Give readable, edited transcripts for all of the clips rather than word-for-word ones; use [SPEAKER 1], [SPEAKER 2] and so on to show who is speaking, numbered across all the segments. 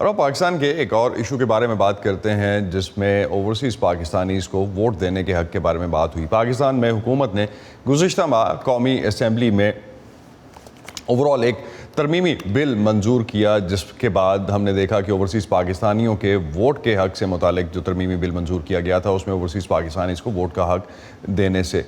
[SPEAKER 1] اور اب پاکستان کے ایک اور ایشو کے بارے میں بات کرتے ہیں جس میں اوورسیز پاکستانیز کو ووٹ دینے کے حق کے بارے میں بات ہوئی. پاکستان میں حکومت نے گزشتہ ماہ قومی اسمبلی میں اوورال ایک ترمیمی بل منظور کیا, جس کے بعد ہم نے دیکھا کہ اوورسیز پاکستانیوں کے ووٹ کے حق سے متعلق جو ترمیمی بل منظور کیا گیا تھا اس میں اوورسیز پاکستانیز کو ووٹ کا حق دینے سے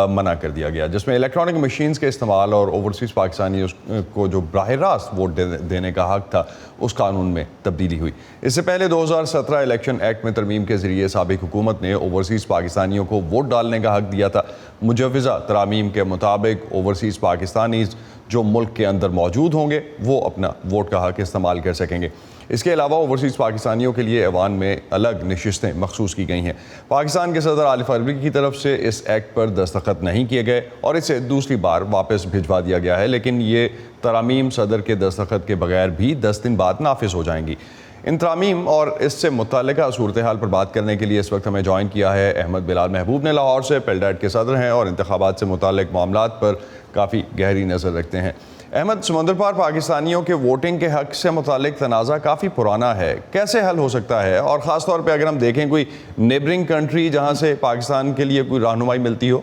[SPEAKER 1] منع کر دیا گیا, جس میں الیکٹرانک مشینز کے استعمال اور اوورسیز پاکستانیوں کو جو براہ راست ووٹ دینے کا حق تھا اس قانون میں تبدیلی ہوئی. اس سے پہلے 2017 الیکشن ایکٹ میں ترمیم کے ذریعے سابق حکومت نے اوورسیز پاکستانیوں کو ووٹ ڈالنے کا حق دیا تھا. مجوزہ ترامیم کے مطابق اوورسیز پاکستانیز جو ملک کے اندر موجود ہوں گے وہ اپنا ووٹ کا حق استعمال کر سکیں گے. اس کے علاوہ اوورسیز پاکستانیوں کے لیے ایوان میں الگ نشستیں مخصوص کی گئی ہیں. پاکستان کے صدر عارف عربی کی طرف سے اس ایکٹ پر دستخط نہیں کیے گئے اور اسے دوسری بار واپس بھجوا دیا گیا ہے, لیکن یہ ترامیم صدر کے دستخط کے بغیر بھی 10 دن بعد نافذ ہو جائیں گی. ان ترامیم اور اس سے متعلقہ صورتحال پر بات کرنے کے لیے اس وقت ہمیں جوائن کیا ہے احمد بلال محبوب نے, لاہور سے پیلڈیٹ کے صدر ہیں اور انتخابات سے متعلق معاملات پر کافی گہری نظر رکھتے ہیں. احمد, سمندر پار پاکستانیوں کے ووٹنگ کے حق سے متعلق تنازع کافی پرانا ہے, کیسے حل ہو سکتا ہے؟ اور خاص طور پہ اگر ہم دیکھیں کوئی نیبرنگ کنٹری جہاں سے پاکستان کے لیے کوئی رہنمائی ملتی ہو.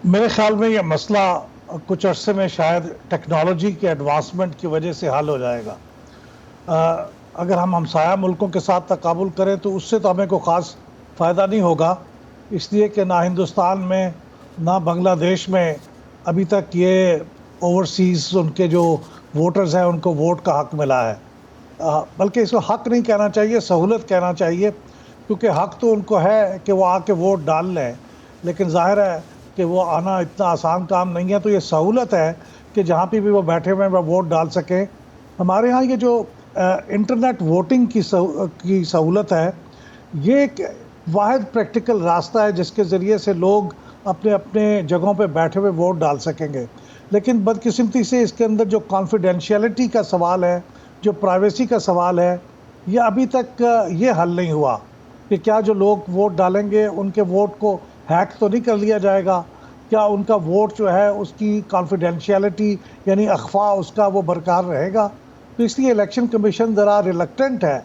[SPEAKER 2] میرے خیال میں یہ مسئلہ کچھ عرصے میں شاید ٹیکنالوجی کے ایڈوانسمنٹ کی وجہ سے حل ہو جائے گا. اگر ہم ہمسایہ ملکوں کے ساتھ تقابل کریں تو اس سے تو ہمیں کوئی خاص فائدہ نہیں ہوگا, اس لیے کہ نہ ہندوستان میں نہ بنگلہ دیش میں ابھی تک یہ اوورسیز ان کے جو ووٹرز ہیں ان کو ووٹ کا حق ملا ہے. بلکہ اس کو حق نہیں کہنا چاہیے, سہولت کہنا چاہیے, کیونکہ حق تو ان کو ہے کہ وہ آ کے ووٹ ڈال لیں, لیکن ظاہر ہے کہ وہ آنا اتنا آسان کام نہیں ہے. تو یہ سہولت ہے کہ جہاں پہ بھی وہ بیٹھے ہوئے ہیں وہ ووٹ ڈال سکیں. ہمارے ہاں یہ جو انٹرنیٹ ووٹنگ کی سہولت ہے, یہ ایک واحد پریکٹیکل راستہ ہے جس کے ذریعے سے لوگ اپنے اپنے جگہوں پہ بیٹھے ہوئے ووٹ ڈال سکیں گے. لیکن بدقسمتی سے اس کے اندر جو کانفیڈینشیلٹی کا سوال ہے, جو پرائیویسی کا سوال ہے, یہ ابھی تک یہ حل نہیں ہوا کہ کیا جو لوگ ووٹ ڈالیں گے ان کے ووٹ کو ہیک تو نہیں کر لیا جائے گا, کیا ان کا ووٹ جو ہے اس کی کانفیڈینشیلٹی یعنی اخفا اس کا وہ برقرار رہے گا. تو اس لیے الیکشن کمیشن ذرا ریلکٹنٹ ہے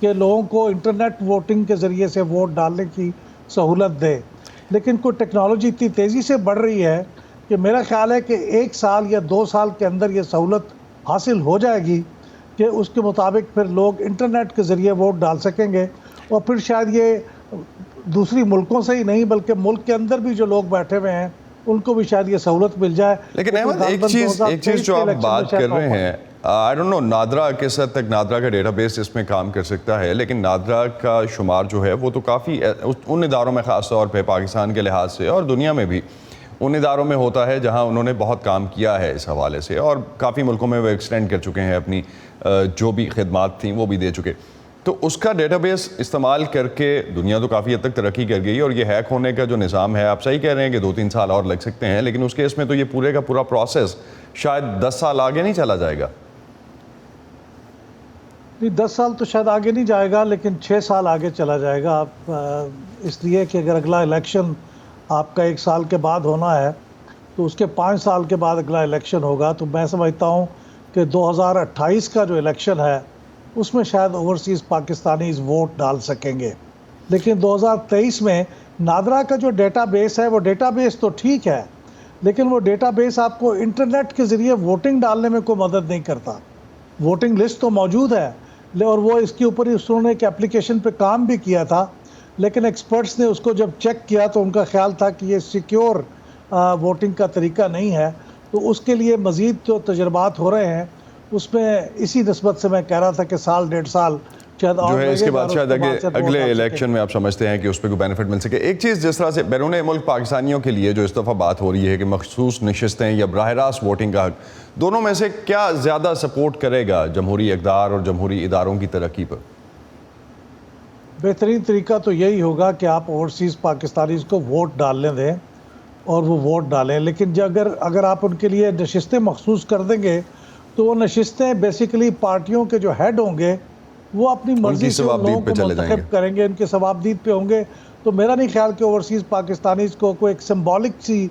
[SPEAKER 2] کہ لوگوں کو انٹرنیٹ ووٹنگ کے ذریعے سے ووٹ ڈالنے کی سہولت دے. لیکن کوئی ٹیکنالوجی اتنی تیزی سے بڑھ رہی ہے کہ میرا خیال ہے کہ 1 سال یا 2 سال کے اندر یہ سہولت حاصل ہو جائے گی کہ اس کے مطابق پھر لوگ انٹرنیٹ کے ذریعے ووٹ ڈال سکیں گے, اور پھر شاید یہ دوسری ملکوں سے ہی نہیں بلکہ ملک کے اندر بھی جو لوگ بیٹھے ہوئے ہیں ان کو بھی شاید یہ سہولت مل جائے.
[SPEAKER 1] لیکن احمد, ایک چیز جو آپ بات کر رہے ہیں, آئی ڈونٹ نو نادرا کس حد تک نادرا کا ڈیٹا بیس اس میں کام کر سکتا ہے, لیکن نادرا کا شمار جو ہے وہ تو کافی ان اداروں میں خاص طور پہ پاکستان کے لحاظ سے اور دنیا میں بھی ان اداروں میں ہوتا ہے جہاں انہوں نے بہت کام کیا ہے اس حوالے سے, اور کافی ملکوں میں وہ ایکسٹینڈ کر چکے ہیں, اپنی جو بھی خدمات تھیں وہ بھی دے چکے. تو اس کا ڈیٹا بیس استعمال کر کے دنیا تو کافی حد تک ترقی کر گئی, اور یہ ہیک ہونے کا جو نظام ہے آپ صحیح کہہ رہے ہیں کہ 2-3 سال اور لگ سکتے ہیں, لیکن اس کیس میں تو یہ پورے کا پورا پروسیس شاید 10 سال آگے نہیں چلا جائے گا.
[SPEAKER 2] 10 سال تو شاید آگے نہیں جائے گا, لیکن 6 سال آگے چلا جائے گا. اس لیے کہ اگر اگلا الیکشن آپ کا 1 سال کے بعد ہونا ہے تو اس کے 5 سال کے بعد اگلا الیکشن ہوگا. تو میں سمجھتا ہوں کہ 2028 کا جو الیکشن ہے اس میں شاید اوورسیز پاکستانیز ووٹ ڈال سکیں گے. لیکن 2023 میں نادرا کا جو ڈیٹا بیس ہے وہ ڈیٹا بیس تو ٹھیک ہے, لیکن وہ ڈیٹا بیس آپ کو انٹرنیٹ کے ذریعے ووٹنگ ڈالنے میں کوئی مدد نہیں کرتا. ووٹنگ لسٹ تو موجود ہے اور وہ اس کے اوپر انہوں نے ایک اپلیکیشن پہ کام بھی کیا تھا, لیکن ایکسپرٹس نے اس کو جب چیک کیا تو ان کا خیال تھا کہ یہ سیکیور ووٹنگ کا طریقہ نہیں ہے. تو اس کے لیے مزید جو تجربات ہو رہے ہیں اس میں اسی نسبت سے میں کہہ رہا تھا کہ 1.5 سال شاید
[SPEAKER 1] جو ہے اس کے بعد شاید اگلے الیکشن میں آپ سمجھتے ہیں کہ اس پہ کوئی بینیفٹ مل سکے. ایک چیز جس طرح سے بیرون ملک پاکستانیوں کے لیے جو اس دفعہ بات ہو رہی ہے کہ مخصوص نشستیں یا براہ راست ووٹنگ کا حق, دونوں میں سے کیا زیادہ سپورٹ کرے گا جمہوری اقدار اور جمہوری اداروں کی ترقی پر؟
[SPEAKER 2] بہترین طریقہ تو یہی ہوگا کہ آپ اوورسیز پاکستانیز کو ووٹ ڈالنے دیں اور وہ ووٹ ڈالیں. لیکن اگر آپ ان کے لیے نشستیں مخصوص کر دیں گے تو وہ نشستیں بیسیکلی پارٹیوں کے جو ہیڈ ہوں گے وہ اپنی مرضی سے لوگوں کو منتخب کریں گے, ان کے ثوابدید پہ ہوں گے. تو میرا نہیں خیال کہ اوورسیز پاکستانیز کو کوئی ایک سمبولک سی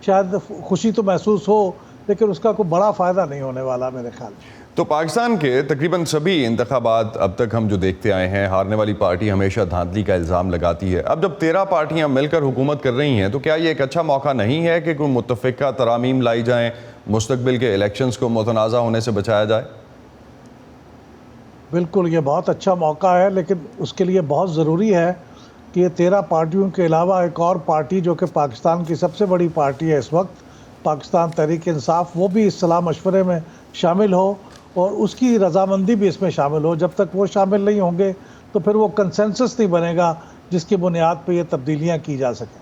[SPEAKER 2] شاید خوشی تو محسوس ہو, لیکن اس کا کوئی بڑا فائدہ نہیں ہونے والا میرے خیال میں.
[SPEAKER 1] تو پاکستان کے تقریباً سبھی انتخابات اب تک ہم جو دیکھتے آئے ہیں، ہارنے والی پارٹی ہمیشہ دھاندلی کا الزام لگاتی ہے۔ اب جب 13 پارٹیاں مل کر حکومت کر رہی ہیں تو کیا یہ ایک اچھا موقع نہیں ہے کہ کوئی متفقہ ترامیم لائی جائیں، مستقبل کے الیکشنز کو متنازع ہونے سے بچایا جائے؟
[SPEAKER 2] بالکل، یہ بہت اچھا موقع ہے، لیکن اس کے لیے بہت ضروری ہے کہ یہ 13 پارٹیوں کے علاوہ ایک اور پارٹی جو کہ پاکستان کی سب سے بڑی پارٹی ہے اس وقت، پاکستان تحریک انصاف، وہ بھی اس صلاح مشورے میں شامل ہو اور اس کی رضامندی بھی اس میں شامل ہو۔ جب تک وہ شامل نہیں ہوں گے تو پھر وہ کنسنسس نہیں بنے گا جس کی بنیاد پہ یہ تبدیلیاں کی جا سکیں۔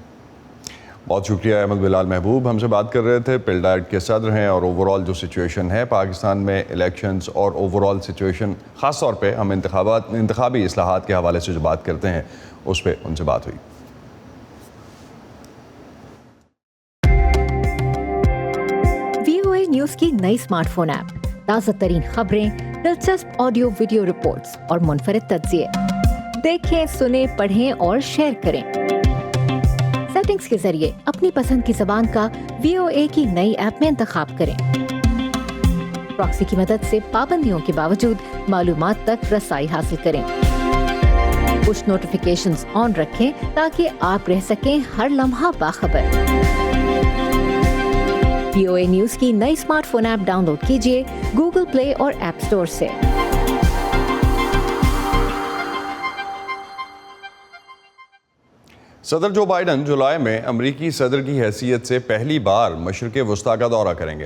[SPEAKER 1] بہت شکریہ احمد بلال محبوب، ہم سے بات کر رہے تھے، پل ڈائٹ کے صدر ہیں، اور اوورال جو سچویشن ہے پاکستان میں الیکشنز اور اوورال سچویشن، خاص طور پہ ہم انتخابی اصلاحات کے حوالے سے جو بات کرتے ہیں اس پہ ان سے بات ہوئی۔
[SPEAKER 3] VOA نیوز کی نئی اسمارٹ فون ایپ، تازہ ترین خبریں، دلچسپ آڈیو ویڈیو رپورٹس اور منفرد تجزیے۔ دیکھیں، سنیں، پڑھیں اور شیئر کریں۔ سیٹنگز کے ذریعے اپنی پسند کی زبان کا VOA کی نئی ایپ میں انتخاب کریں۔ پراکسی کی مدد سے پابندیوں کے باوجود معلومات تک رسائی حاصل کریں۔ پش نوٹیفیکیشنز آن رکھیں تاکہ آپ رہ سکیں ہر لمحہ باخبر۔ VOA نیوز کی نئی smart phone app download کیجیے گوگل پلے اور ایپ اسٹور سے۔
[SPEAKER 1] صدر جو بائیڈن جولائی میں امریکی صدر کی حیثیت سے پہلی بار مشرق وسطیٰ کا دورہ کریں گے۔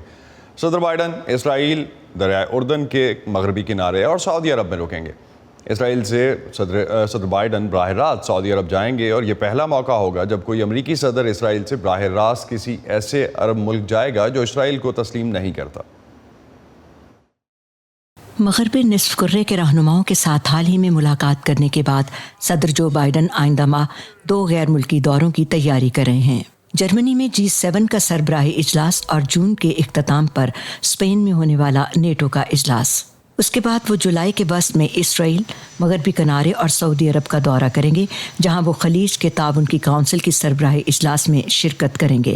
[SPEAKER 1] صدر بائیڈن اسرائیل، دریائے اردن کے مغربی کنارے اور سعودی عرب میں رکیں گے۔ اسرائیل سے صدر بائیڈن براہ راست سعودی عرب جائیں گے، اور یہ پہلا موقع ہوگا جب کوئی امریکی صدر اسرائیل سے براہ راست کسی ایسے عرب ملک جائے گا جو اسرائیل کو تسلیم نہیں کرتا۔
[SPEAKER 4] مغربی نصف کرے کے رہنماؤں کے ساتھ حال ہی میں ملاقات کرنے کے بعد صدر جو بائیڈن آئندہ ماہ 2 غیر ملکی دوروں کی تیاری کر رہے ہیں۔ جرمنی میں G7 کا سربراہی اجلاس اور جون کے اختتام پر اسپین میں ہونے والا نیٹو کا اجلاس۔ اس کے بعد وہ جولائی کے وسط میں اسرائیل، مغربی کنارے اور سعودی عرب کا دورہ کریں گے، جہاں وہ خلیج کے تعاون کی کونسل کی سربراہی اجلاس میں شرکت کریں گے۔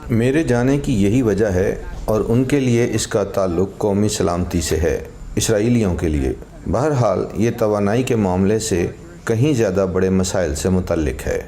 [SPEAKER 5] میرے جانے کی یہی وجہ ہے، اور ان کے لیے اس کا تعلق قومی سلامتی سے ہے، اسرائیلیوں کے لیے۔ بہرحال یہ توانائی کے معاملے سے کہیں زیادہ بڑے مسائل سے متعلق ہے۔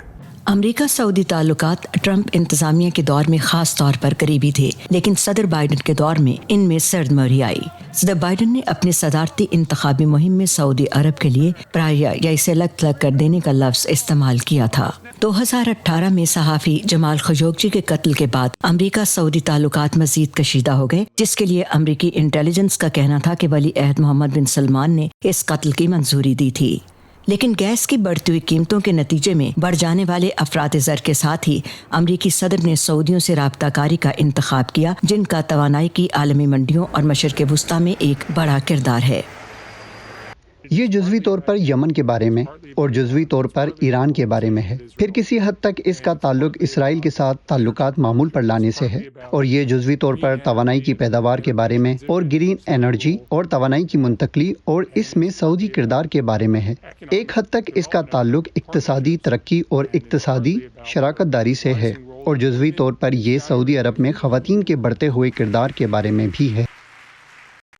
[SPEAKER 4] امریکہ سعودی تعلقات ٹرمپ انتظامیہ کے دور میں خاص طور پر قریبی تھے، لیکن صدر بائیڈن کے دور میں ان میں سرد مہری آئی۔ صدر بائیڈن نے اپنے صدارتی انتخابی مہم میں سعودی عرب کے لیے پرایا یا اسے لگ تھلگ کر دینے کا لفظ استعمال کیا تھا۔ 2018 میں صحافی جمال خشوگی کے قتل کے بعد امریکہ سعودی تعلقات مزید کشیدہ ہو گئے، جس کے لیے امریکی انٹیلیجنس کا کہنا تھا کہ ولی عہد محمد بن سلمان نے اس قتل کی منظوری دی تھی۔ لیکن گیس کی بڑھتی ہوئی قیمتوں کے نتیجے میں بڑھ جانے والے افراط زر کے ساتھ ہی امریکی صدر نے سعودیوں سے رابطہ کاری کا انتخاب کیا، جن کا توانائی کی عالمی منڈیوں اور مشرق وسطیٰ میں ایک بڑا کردار ہے۔
[SPEAKER 6] یہ جزوی طور پر یمن کے بارے میں اور جزوی طور پر ایران کے بارے میں ہے، پھر کسی حد تک اس کا تعلق اسرائیل کے ساتھ تعلقات معمول پر لانے سے ہے، اور یہ جزوی طور پر توانائی کی پیداوار کے بارے میں اور گرین انرجی اور توانائی کی منتقلی اور اس میں سعودی کردار کے بارے میں ہے۔ ایک حد تک اس کا تعلق اقتصادی ترقی اور اقتصادی شراکت داری سے ہے، اور جزوی طور پر یہ سعودی عرب میں خواتین کے بڑھتے ہوئے کردار کے بارے میں بھی ہے۔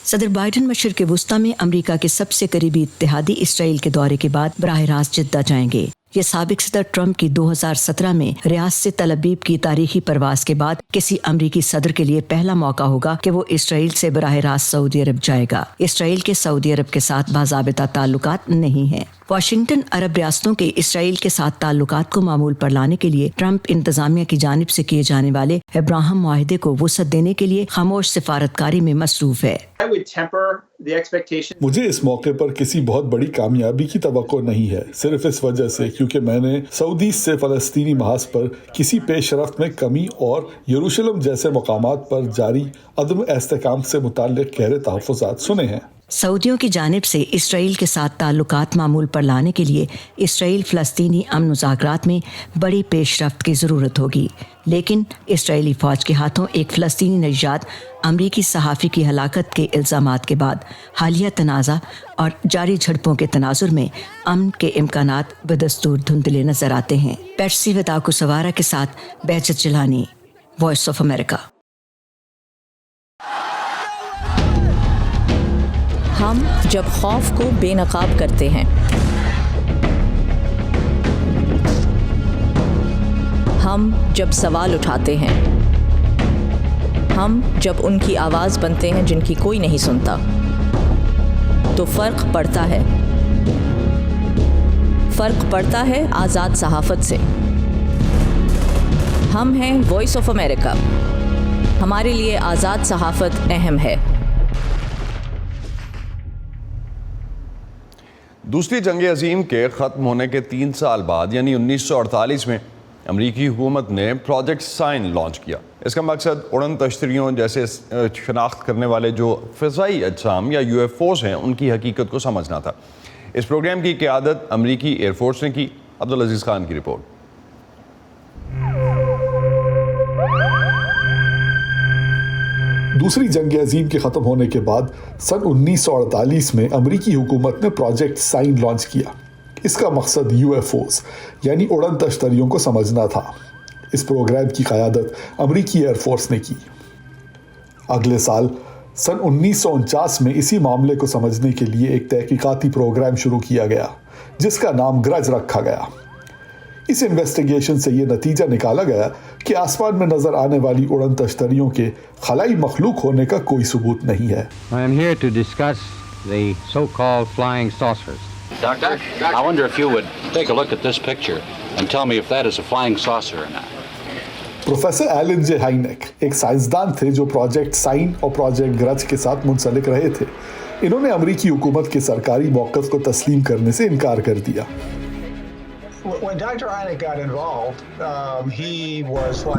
[SPEAKER 4] صدر بائیڈن مشرق وسطیٰ میں امریکہ کے سب سے قریبی اتحادی اسرائیل کے دورے کے بعد براہ راست جدہ جائیں گے۔ یہ سابق صدر ٹرمپ کی 2017 میں ریاض سے تل ابیب کی تاریخی پرواز کے بعد کسی امریکی صدر کے لیے پہلا موقع ہوگا کہ وہ اسرائیل سے براہ راست سعودی عرب جائے گا۔ اسرائیل کے سعودی عرب کے ساتھ باضابطہ تعلقات نہیں ہیں۔ واشنگٹن عرب ریاستوں کے اسرائیل کے ساتھ تعلقات کو معمول پر لانے کے لیے ٹرمپ انتظامیہ کی جانب سے کیے جانے والے ابراہم معاہدے کو وسعت دینے کے لیے خاموش سفارتکاری میں مصروف ہے۔
[SPEAKER 7] مجھے اس موقع پر کسی بہت بڑی کامیابی کی توقع نہیں ہے، صرف اس وجہ سے کیونکہ میں نے سعودی سے فلسطینی محاذ پر کسی پیش رفت میں کمی اور یروشلم جیسے مقامات پر جاری عدم استحکام سے متعلق گہرے تحفظات سنے ہیں۔
[SPEAKER 4] سعودیوں کی جانب سے اسرائیل کے ساتھ تعلقات معمول پر لانے کے لیے اسرائیل فلسطینی امن مذاکرات میں بڑی پیش رفت کی ضرورت ہوگی، لیکن اسرائیلی فوج کے ہاتھوں ایک فلسطینی نژاد امریکی صحافی کی ہلاکت کے الزامات کے بعد حالیہ تنازع اور جاری جھڑپوں کے تناظر میں امن کے امکانات بدستور دھندلے نظر آتے ہیں۔ پیٹسی وداکو سوارا کے ساتھ بہجت جیلانی، وائس آف امریکہ۔
[SPEAKER 8] ہم جب خوف کو بے نقاب کرتے ہیں، ہم جب سوال اٹھاتے ہیں، ہم جب ان کی آواز بنتے ہیں جن کی کوئی نہیں سنتا، تو فرق پڑتا ہے۔ فرق پڑتا ہے آزاد صحافت سے۔ ہم ہیں وائس آف امریکہ، ہمارے لیے آزاد صحافت اہم ہے۔
[SPEAKER 1] دوسری جنگ عظیم کے ختم ہونے کے 3 سال بعد یعنی 1948 میں امریکی حکومت نے پروجیکٹ سائن لانچ کیا۔ اس کا مقصد اڑن تشتریوں جیسے شناخت کرنے والے جو فضائی اجسام یا UFOs ہیں ان کی حقیقت کو سمجھنا تھا۔ اس پروگرام کی قیادت امریکی ایئر فورس نے کی۔ عبدالعزیز خان کی رپورٹ۔
[SPEAKER 7] دوسری جنگ عظیم کے ختم ہونے کے بعد سن 1948 میں امریکی حکومت نے پروجیکٹ سائن لانچ کیا۔ اس کا مقصد UFOs یعنی اڑن تشتریوں کو سمجھنا تھا۔ اس پروگرام کی قیادت امریکی ایئر فورس نے کی۔ اگلے سال سن 1949 میں اسی معاملے کو سمجھنے کے لیے ایک تحقیقاتی پروگرام شروع کیا گیا جس کا نام گرج رکھا گیا۔ اس انویسٹیگیشن سے یہ نتیجہ نکالا گیا کہ آسمان میں نظر آنے والی اڑن تشتریوں کے خلائی مخلوق ہونے کا کوئی ثبوت نہیں ہے۔
[SPEAKER 9] I am here to discuss the so-called flying saucers.
[SPEAKER 10] Doctor, I wonder if you would take a look at this picture and tell me if that is a flying saucer or not.
[SPEAKER 7] Professor Allen J Hynek ایک سائنسدان تھے جو project sign اور project گرج کے ساتھ منسلک رہے تھے۔ انہوں نے امریکی حکومت کے سرکاری موقف کو تسلیم کرنے سے انکار کر دیا۔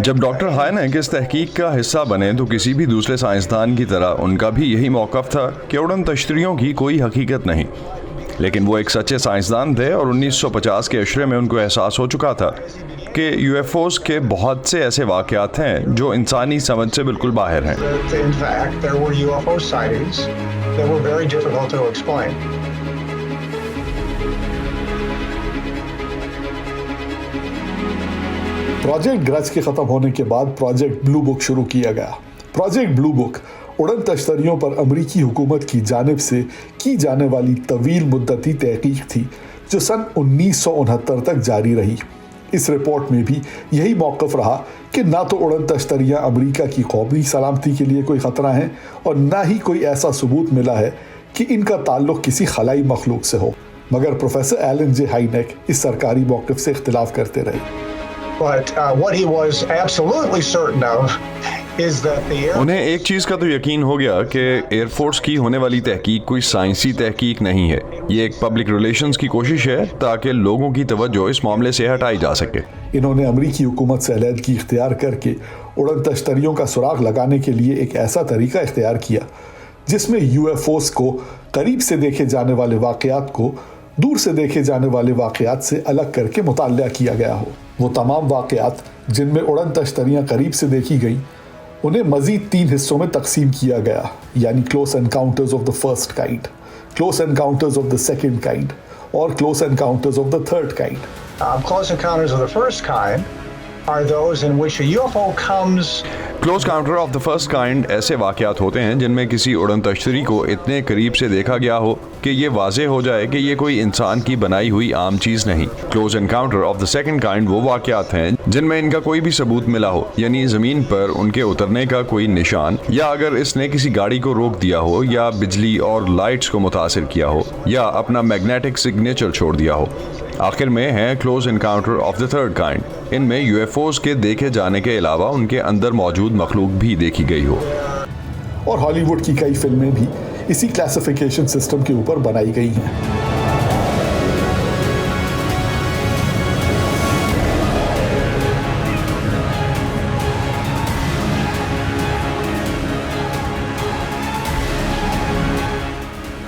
[SPEAKER 1] جب ڈاکٹر ہائنیک اس تحقیق کا حصہ بنے تو کسی بھی دوسرے سائنسدان کی طرح ان کا بھی یہی موقف تھا کہ اڑن تشتریوں کی کوئی حقیقت نہیں، لیکن وہ ایک سچے سائنسدان تھے اور 1950 کے عشرے میں ان کو احساس ہو چکا تھا کہ UFOs کے بہت سے ایسے واقعات ہیں جو انسانی سمجھ سے بالکل باہر ہیں۔
[SPEAKER 7] پروجیکٹ گرج کے ختم ہونے کے بعد پروجیکٹ بلو بک شروع کیا گیا۔ پروجیکٹ بلو بک اڑن تشتریوں پر امریکی حکومت کی جانب سے کی جانے والی طویل مدتی تحقیق تھی جو سن 1969 تک جاری رہی۔ اس رپورٹ میں بھی یہی موقف رہا کہ نہ تو اڑن تشتریاں امریکہ کی قومی سلامتی کے لیے کوئی خطرہ ہیں اور نہ ہی کوئی ایسا ثبوت ملا ہے کہ ان کا تعلق کسی خلائی مخلوق سے ہو، مگر پروفیسر ایلن جے ہائنیک اس سرکاری موقف سے اختلاف کرتے رہے۔
[SPEAKER 1] انہیں ایک چیز کا تو یقین ہو گیا کہ ایئر فورس کی ہونے والی تحقیق کوئی سائنسی تحقیق نہیں ہے، یہ ایک پبلک ریلیشنز کی کوشش ہے تاکہ لوگوں کی توجہ اس معاملے سے ہٹائی جا سکے۔
[SPEAKER 7] انہوں نے امریکی حکومت سے علیحدگی اختیار کر کے اڑن تشتریوں کا سراغ لگانے کے لیے ایک ایسا طریقہ اختیار کیا جس میں UFOs کو قریب سے دیکھے جانے والے واقعات کو دور سے دیکھے جانے والے واقعات سے الگ کر کے مطالعہ کیا گیا ہو۔ وہ تمام واقعات جن میں اڑن تشتریاں قریب سے دیکھی گئیں انہیں مزید 3 حصوں میں تقسیم کیا گیا، یعنی close encounters of the first kind, close encounters of the second kind اور close encounters of the third kind.
[SPEAKER 11] Close encounters of the first kind are those in which a UFO comes.
[SPEAKER 1] Close counter of the first kind ایسے واقعات ہوتے ہیں جن میں کسی اڑن تشتری کو اتنے قریب سے دیکھا گیا ہو کہ یہ واضح ہو جائے کہ یہ کوئی انسان کی بنائی ہوئی عام چیز نہیں۔ Close encounter of the second kind وہ واقعات ہیں جن میں ان کا کوئی بھی ثبوت ملا ہو، یعنی زمین پر ان کے اترنے کا کوئی نشان، یا اگر اس نے کسی گاڑی کو روک دیا ہو، یا بجلی اور لائٹس کو متاثر کیا ہو، یا اپنا میگنیٹک سگنیچر چھوڑ دیا ہو۔ آخر میں ہے close encounter of the third kind, ان میں UFOs کے دیکھے جانے کے علاوہ ان کے اندر موجود مخلوق بھی دیکھی گئی ہو۔
[SPEAKER 7] اور ہالی ووڈ کی کئی فلمیں بھی اسی کلاسیفیکیشن سسٹم کے اوپر بنائی گئی ہیں۔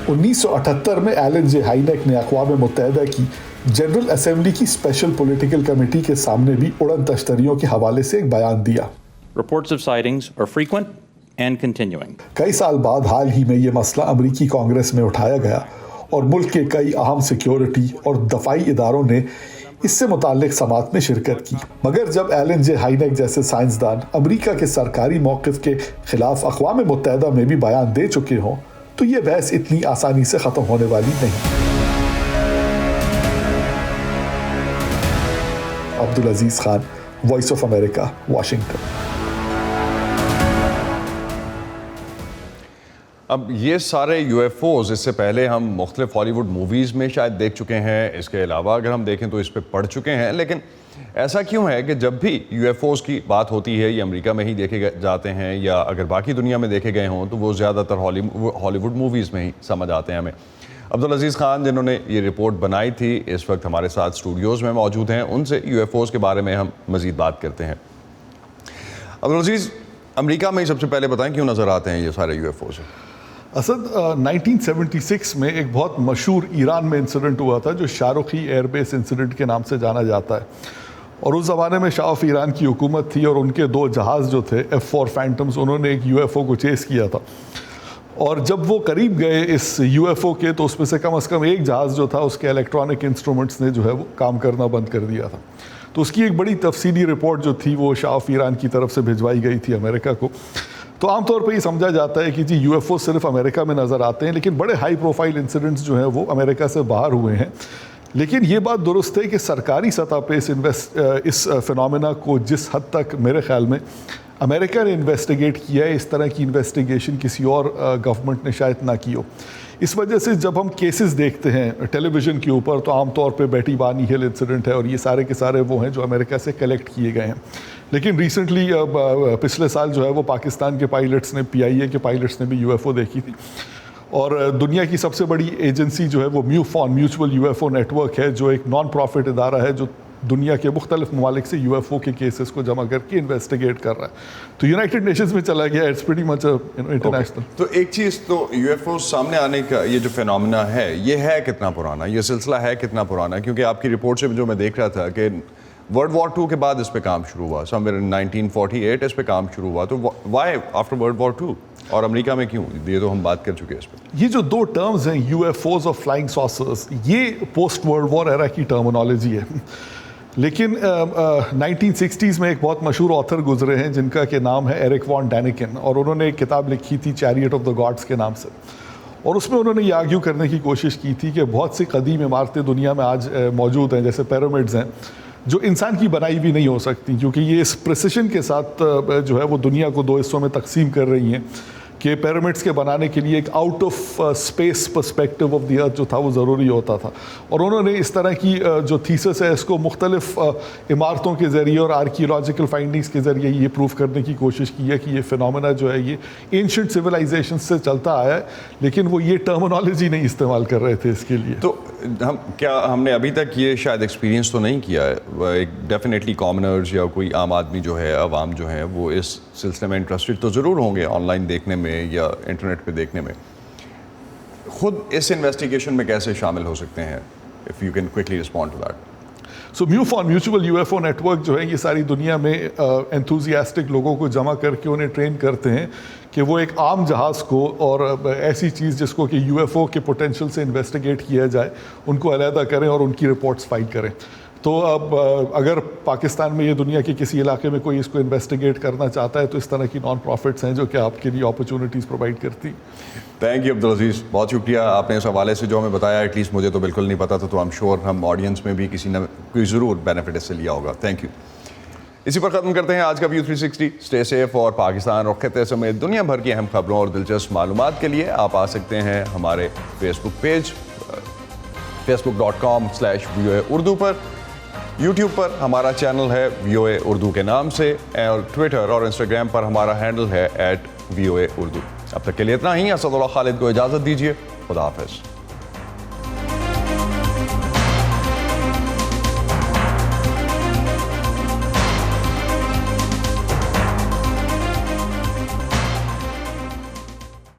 [SPEAKER 7] انیس سو 78 میں ایلن جے ہائنیک نے اقوام متحدہ کی جنرل اسمبلی کی اسپیشل پولیٹیکل کمیٹی کے سامنے بھی اڑن تشتریوں کے حوالے سے ایک بیان دیا۔
[SPEAKER 12] Reports of sightings are frequent and continuing.
[SPEAKER 7] کئی سال بعد حال ہی میں یہ مسئلہ امریکی کانگریس میں اٹھایا گیا اور ملک کے کئی اہم سیکیورٹی اور دفاعی اداروں نے اس سے متعلق سماعت میں شرکت کی، مگر جب ایلن جے ہائنیک جیسے سائنسدان امریکہ کے سرکاری موقف کے خلاف اقوام متحدہ میں بھی بیان دے چکے ہوں تو یہ بحث اتنی آسانی سے ختم ہونے والی نہیں۔ Abdul Aziz Khan, voice of America, Washington.
[SPEAKER 1] اب یہ سارے یو ایف اوز اس سے پہلے ہم مختلف ہالی ووڈ موویز میں شاید دیکھ چکے ہیں، اس کے علاوہ اگر ہم دیکھیں تو اس پہ پڑھ چکے ہیں، لیکن ایسا کیوں ہے کہ جب بھی یو ایف اوز کی بات ہوتی ہے یہ امریکہ میں ہی دیکھے جاتے ہیں، یا اگر باقی دنیا میں دیکھے گئے ہوں تو وہ زیادہ تر ہالی ووڈ موویز میں ہی سمجھ آتے ہیں ہمیں؟ عبدالعزیز خان جنہوں نے یہ رپورٹ بنائی تھی اس وقت ہمارے ساتھ اسٹوڈیوز میں موجود ہیں، ان سے یو ایف اوز کے بارے میں ہم مزید بات کرتے ہیں۔ عبدالعزیز، امریکہ میں ہی سب سے پہلے بتائیں کیوں نظر آتے ہیں یہ سارے یو ایف اوز؟
[SPEAKER 7] اسد 1976 میں ایک بہت مشہور ایران میں انسیڈنٹ ہوا تھا جو شاروخی ایئر بیس انسیڈنٹ کے نام سے جانا جاتا ہے، اور اس زمانے میں شاہ آف ایران کی حکومت تھی اور ان کے 2 جہاز جو تھے F-4 فینٹمز، انہوں نے ایک یو ایف او کو چیز کیا تھا، اور جب وہ قریب گئے اس یو ایف او کے تو اس میں سے کم ایک جہاز جو تھا اس کے الیکٹرانک انسٹرومنٹس نے جو ہے وہ کام کرنا بند کر دیا تھا۔ تو اس کی ایک بڑی تفصیلی رپورٹ جو تھی وہ شاہ آف ایران کی طرف سے بھجوائی گئی تھی امریکہ کو۔ تو عام طور پہ یہ سمجھا جاتا ہے کہ جی یو ایف او صرف امریکہ میں نظر آتے ہیں، لیکن بڑے ہائی پروفائل انسیڈنٹس جو ہیں وہ امریکہ سے باہر ہوئے ہیں۔ لیکن یہ بات درست ہے کہ سرکاری سطح پہ اس فنومینا کو جس حد تک میرے خیال میں امریکہ نے انویسٹیگیٹ کیا ہے، اس طرح کی انویسٹیگیشن کسی اور گورنمنٹ نے شاید نہ کی ہو۔ اس وجہ سے جب ہم کیسز دیکھتے ہیں ٹیلی ویژن کے اوپر تو عام طور پہ بیٹی بانی ہل انسیڈنٹ ہے اور یہ سارے کے سارے وہ ہیں جو امریکہ سے کلیکٹ کیے گئے ہیں۔ لیکن ریسنٹلی پچھلے سال جو ہے وہ پاکستان کے پائلٹس نے PIA کے پائلٹس نے بھی یو ایف او دیکھی تھی، اور دنیا کی سب سے بڑی ایجنسی جو ہے وہ mutual U F O network ہے، جو ایک نان پروفٹ ادارہ ہے جو دنیا کے مختلف ممالک سے یو ایف او کے کیسز کو جمع کر کے انویسٹیگیٹ کر رہا ہے۔ تو یونائٹڈ نیشنز میں چلا گیا، اٹس پریٹی مچ انٹرنیشنل۔
[SPEAKER 1] تو ایک چیز تو یو ایف او سامنے آنے کا یہ جو فینومینا ہے یہ ہے کتنا پرانا، یہ سلسلہ ہے کتنا پرانا؟ کیونکہ آپ کی رپورٹ سے جو میں دیکھ رہا تھا کہ ورلڈ وار 2 کے بعد اس پہ کام شروع ہوا، سمویئر ان 1948 اس پہ کام شروع ہوا، تو وائی آفٹر ورلڈ وار 2 اور امریکہ میں کیوں؟ یہ تو ہم بات کر چکے ہیں اس پہ۔
[SPEAKER 7] یہ جو 2 ٹرمز ہیں یو ایف اوز اور فلائنگ ساسرز، یہ پوسٹ ورلڈ وار ایرا کی ٹرمنالوجی ہے، لیکن 1960s میں ایک بہت مشہور آتھر گزرے ہیں جن کا کہ نام ہے ایرک وان ڈینیکن، اور انہوں نے ایک کتاب لکھی تھی چیریٹ آف دا گاڈس کے نام سے، اور اس میں انہوں نے یہ آرگیو کرنے کی کوشش کی تھی کہ بہت سی قدیم عمارتیں دنیا میں آج موجود ہیں، جیسے پیرامڈز ہیں، جو انسان کی بنائی بھی نہیں ہو سکتی، کیونکہ یہ اس پریسیشن کے ساتھ جو ہے وہ دنیا کو 2 حصوں میں تقسیم کر رہی ہیں کہ پیرامڈس کے بنانے کے لیے ایک out of space perspective of the earth جو تھا وہ ضروری ہوتا تھا، اور انہوں نے اس طرح کی جو تھیسس ہے اس کو مختلف عمارتوں کے ذریعے اور آرکیولوجیکل فائنڈنگز کے ذریعے یہ پروف کرنے کی کوشش کی ہے کہ یہ فنومینا جو ہے یہ اینشنٹ سویلائزیشن سے چلتا آیا ہے، لیکن وہ یہ ٹرمنالوجی نہیں استعمال کر رہے تھے اس کے لیے۔
[SPEAKER 1] تو ہم نے ابھی تک یہ شاید ایکسپیرینس تو نہیں کیا ہے، ایک ڈیفینیٹلی کامنرز یا کوئی عام آدمی جو ہے، عوام جو ہیں، وہ اس سلسلے میں انٹرسٹڈ تو ضرور ہوں گے آن لائن دیکھنے میں یا انٹرنیٹ پہ دیکھنے میں، خود اس انویسٹیگیشن میں کیسے شامل ہو سکتے ہیں؟ If you can quickly respond to that.
[SPEAKER 7] So mutual U F O network جو ہے یہ ساری دنیا میں انتھوزیاسٹک لوگوں کو جمع کر کے انہیں ٹرین کرتے ہیں کہ وہ ایک عام جہاز کو اور ایسی چیز جس کو کہ یو ایف او کے پوٹینشیل سے انویسٹیگیٹ کیا جائے ان کو علیحدہ کریں اور ان کی رپورٹس فائل کریں۔ تو اب اگر پاکستان میں یہ دنیا کے کسی علاقے میں کوئی اس کو انویسٹیگیٹ کرنا چاہتا ہے تو اس طرح کی نان پروفٹس ہیں جو کہ آپ کے لیے اپرچونیٹیز پرووائڈ کرتی۔
[SPEAKER 1] تھینک یو عبدالعزیز، بہت شکریہ آپ نے اس حوالے سے جو ہمیں بتایا، ایٹ لیسٹ مجھے تو بالکل نہیں پتا تھا، تو ہم شیور ہم آڈینس میں بھی کسی نہ کوئی ضرور بینیفٹ اس سے لیا ہوگا۔ Thank you. اسی پر ختم کرتے ہیں آج کا View 360۔ اسٹے سیف، اور پاکستان اور خطے سمیت دنیا بھر کی اہم خبروں اور دلچسپ معلومات کے لیے آپ آ سکتے ہیں ہمارے فیس بک پیج facebook.com/VOA اردو پر، یوٹیوب پر ہمارا چینل ہے VOA اردو کے نام سے، اور ٹویٹر اور انسٹاگرام پر ہمارا ہینڈل ہے @VOA اردو۔ اب تک کے لیے اتنا ہی۔ اسد اللہ خالد کو اجازت دیجیے، خدا حافظ۔